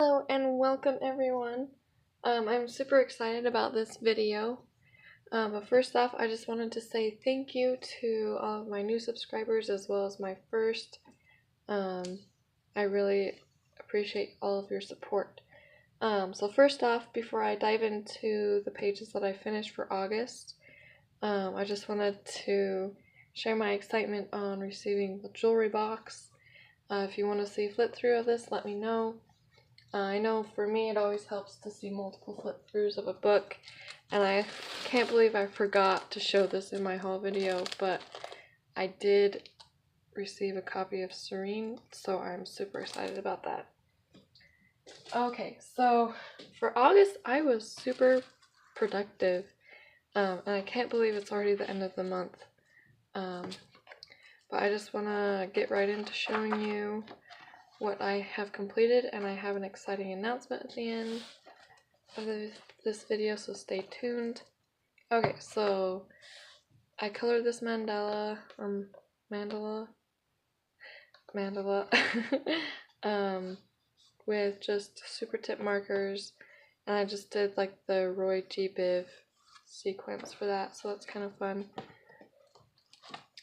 Hello and welcome everyone. I'm super excited about this video. But first off, I just wanted to say thank you to all of my new subscribers as well as my first. I really appreciate all of your support. So first off, before I dive into the pages that I finished for August, I just wanted to share my excitement on receiving the jewelry box. If you want to see a flip through of this, let me know. I know for me it always helps to see multiple flip throughs of a book, and I can't believe I forgot to show this in my haul video, but I did receive a copy of Serene, so I'm super excited about that. Okay, so for August I was super productive, and I can't believe it's already the end of the month, but I just want to get right into showing you what I have completed, and I have an exciting announcement at the end of this video, so stay tuned. Okay, so I colored this mandala, or mandala, with just super tip markers, and I just did like the Roy G. Biv sequence for that, so that's kind of fun.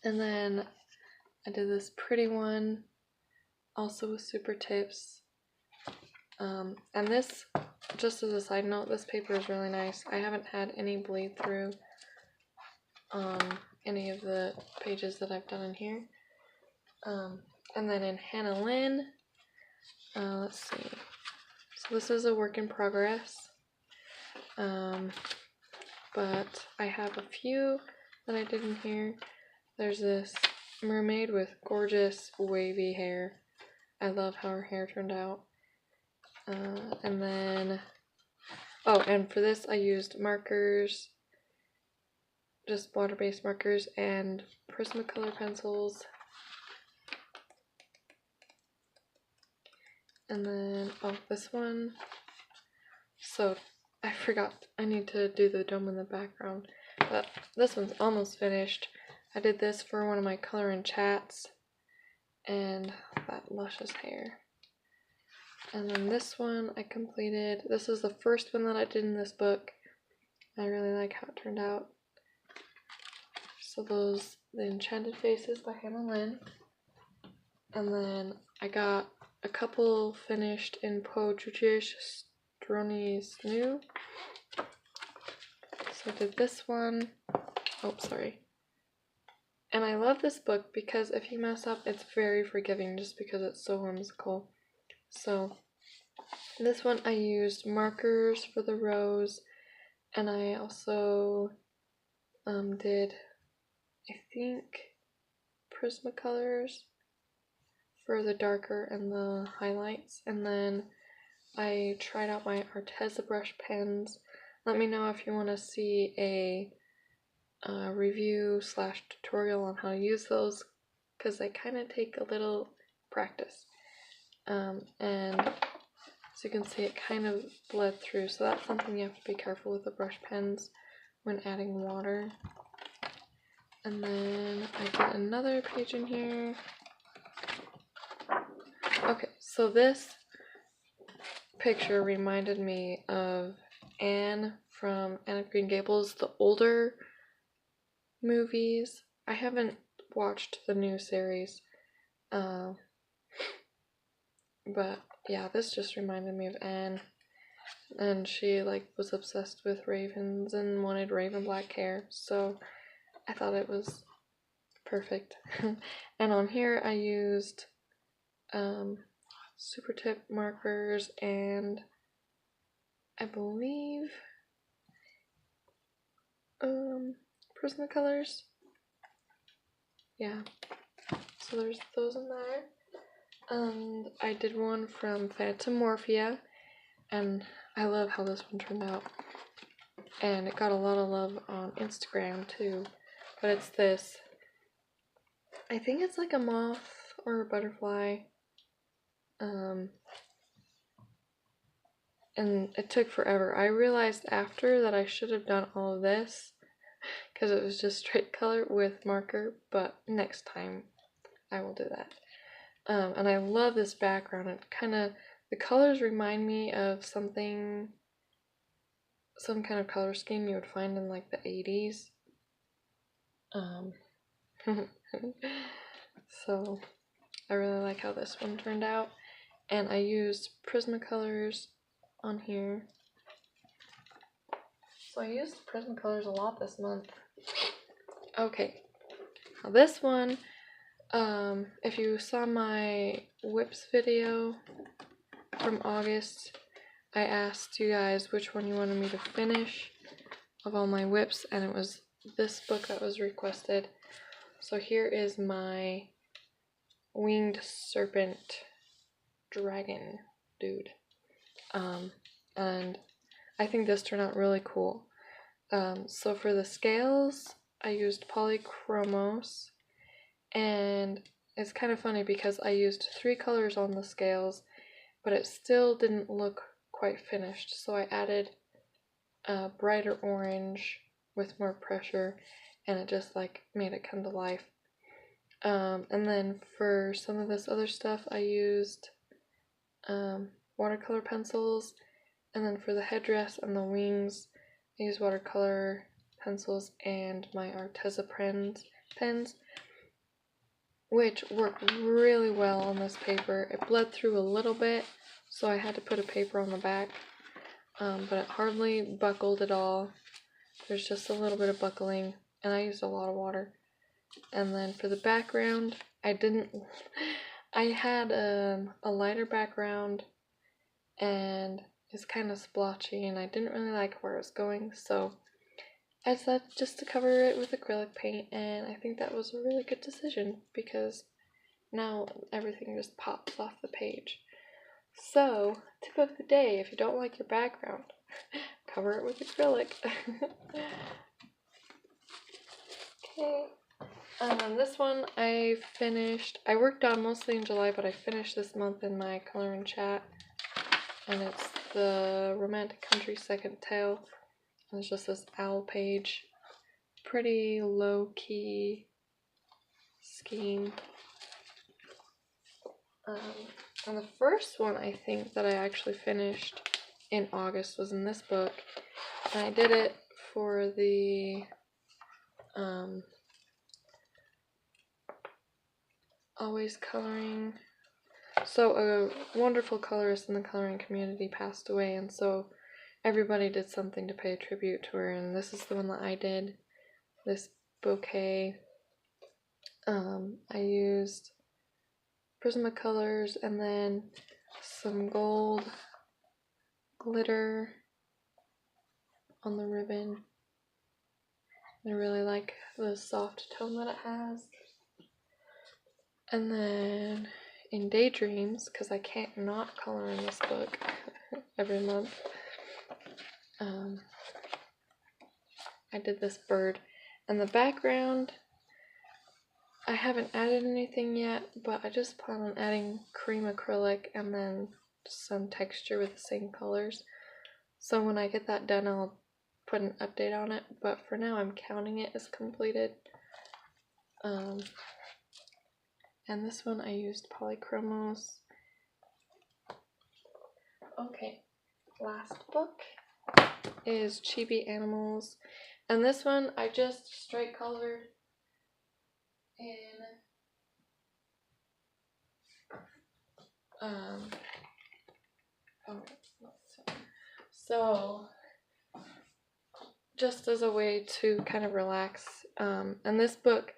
And then I did this pretty one also with super tips, and this, just as a side note, this paper is really nice. I haven't had any bleed through on any of the pages that I've done in here. And then in Hanna Lin, let's see, so this is a work in progress, but I have a few that I did in here. There's this mermaid with gorgeous wavy hair. I love how her hair turned out. And then, oh, and for this I used markers, just water-based markers and Prismacolor pencils. And then, oh, this one, so I forgot, I need to do the dome in the background, but this one's almost finished. I did this for one of my color and chats, and that luscious hair. And then this one I completed. This is the first one that I did in this book. I really like how it turned out. So those, the Enchanted Faces by Hanna Lin. And then I got a couple finished in Po Jujish Stroni's New. So I did this one. Oh, sorry. And I love this book because if you mess up, it's very forgiving just because it's so whimsical. So this one I used markers for the rose, and I also did, I think, Prismacolors for the darker and the highlights. And then I tried out my Arteza brush pens. Let me know if you want to see a review / tutorial on how to use those, because they kind of take a little practice. And as you can see, it kind of bled through, so that's something you have to be careful with the brush pens when adding water. And then I did another page in here. Okay, so this picture reminded me of Anne from Anne of Green Gables, the older movies. I haven't watched the new series, but yeah, this just reminded me of Anne, and she like was obsessed with ravens and wanted raven black hair, so I thought it was perfect. And on here I used super tip markers and I believe Prismacolors. Yeah, so there's those in there. And I did one from Phantomorphia, and I love how this one turned out. And it got a lot of love on Instagram too. But it's this, I think it's like a moth or a butterfly. And it took forever. I realized after that I should have done all of this because it was just straight color with marker, but next time I will do that. And I love this background. It kind of, The colors remind me of something, some kind of color scheme you would find in like the 80s. So I really like how this one turned out. And I used Prismacolors on here. So I used Prismacolors a lot this month. Okay, now this one, if you saw my whips video from August, I asked you guys which one you wanted me to finish of all my whips, and it was this book that was requested. So here is my winged serpent dragon dude. And I think this turned out really cool. So for the scales, I used polychromos, and it's kind of funny because I used 3 colors on the scales, but it still didn't look quite finished. So I added a brighter orange with more pressure, and it just like made it come to life. And then for some of this other stuff, I used watercolor pencils, and then for the headdress and the wings, I used watercolor pencils and my Arteza pens, which worked really well on this paper. It bled through a little bit, so I had to put a paper on the back, but it hardly buckled at all. There's just a little bit of buckling, and I used a lot of water. And then for the background, I had a lighter background, and it's kind of splotchy, and I didn't really like where it was going, so I decided just to cover it with acrylic paint, and I think that was a really good decision because now everything just pops off the page. So, tip of the day, if you don't like your background, cover it with acrylic. Okay. This one I finished. I worked on mostly in July, but I finished this month in my coloring chat. And it's the Romantic Country Second Tale. And it's just this owl page. Pretty low-key scheme. And the first one I think that I actually finished in August was in this book. And I did it for the Always Coloring. So a wonderful colorist in the coloring community passed away, and so everybody did something to pay tribute to her, and this is the one that I did, this bouquet. I used Prismacolors and then some gold glitter on the ribbon. I really like the soft tone that it has. And then in Daydreams, because I can't not color in this book every month, I did this bird. And the background, I haven't added anything yet, but I just plan on adding cream acrylic and then some texture with the same colors. So when I get that done, I'll put an update on it, but for now I'm counting it as completed. And this one I used polychromos. Okay, last book is Cheapy Animals, and this one I just straight colored in so just as a way to kind of relax, and this book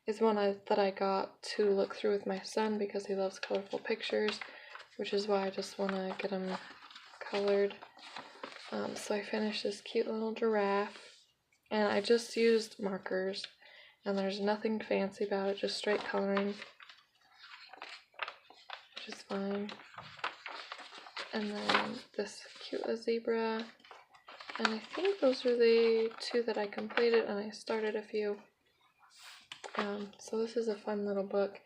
is one that I got to look through with my son because he loves colorful pictures, which is why I just want to get him colored. So I finished this cute little giraffe, and I just used markers, and there's nothing fancy about it, just straight coloring, which is fine. And then this cute zebra, and I think those are the 2 that I completed, and I started a few. So this is a fun little book,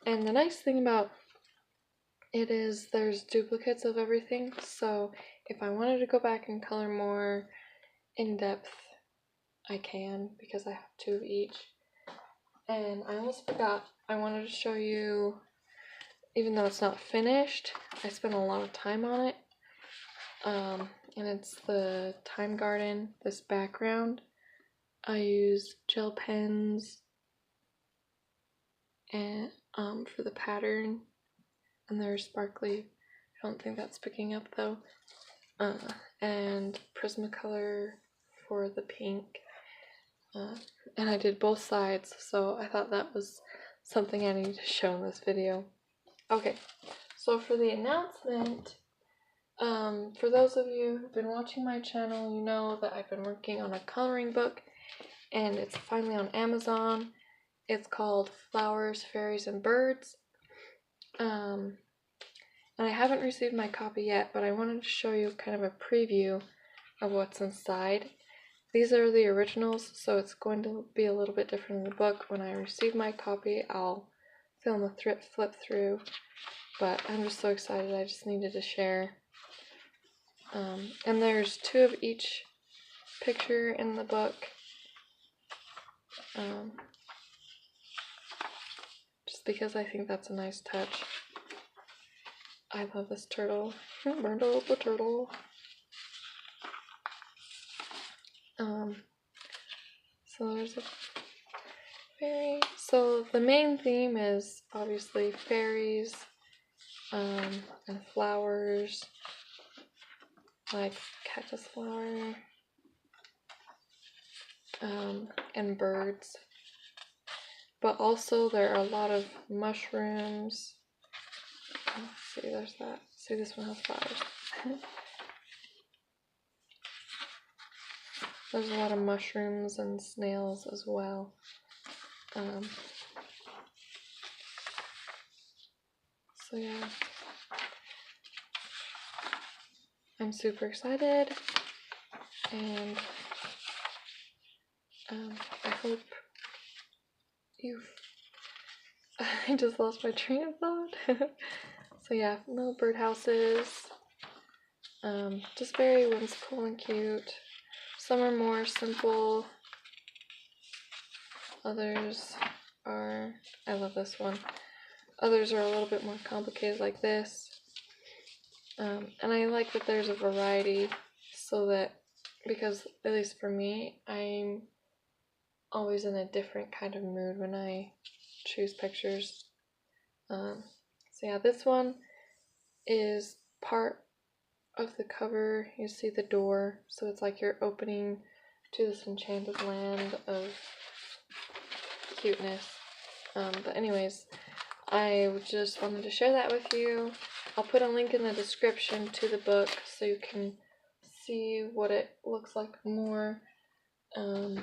and the nice thing about it is there's duplicates of everything, so if I wanted to go back and color more in depth, I can, because I have 2 of each. And I almost forgot, I wanted to show you even though it's not finished, I spent a lot of time on it. And it's the Time Garden, this background. I used gel pens and for the pattern, and they're sparkly. I don't think that's picking up though. And Prismacolor for the pink. And I did both sides, so I thought that was something I needed to show in this video. Okay, so for the announcement, for those of you who've been watching my channel, you know that I've been working on a coloring book, and it's finally on Amazon. It's called Flowers, Fairies, and Birds. And I haven't received my copy yet, but I wanted to show you kind of a preview of what's inside. These are the originals, so it's going to be a little bit different in the book. When I receive my copy, I'll film a flip through, but I'm just so excited. I just needed to share. And there's 2 of each picture in the book. Just because I think that's a nice touch. I love this turtle. Mandala the turtle. So there's a fairy. So the main theme is obviously fairies, and flowers, like cactus flower, and birds. But also there are a lot of mushrooms. See, there's that. See, this one has flowers. There's a lot of mushrooms and snails as well. So yeah, I'm super excited, and I hope I just lost my train of thought. So yeah, little birdhouses, just very whimsical and cute. Some are more simple, others are, I love this one, others are a little bit more complicated like this. And I like that there's a variety, so that, because at least for me, I'm always in a different kind of mood when I choose pictures. So yeah, this one is part of the cover. You see the door, so it's like you're opening to this enchanted land of cuteness. But anyways, I just wanted to share that with you. I'll put a link in the description to the book so you can see what it looks like more. I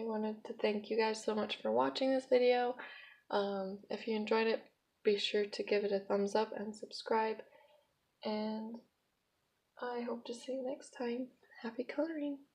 wanted to thank you guys so much for watching this video. If you enjoyed it, be sure to give it a thumbs up and subscribe. And I hope to see you next time. Happy coloring!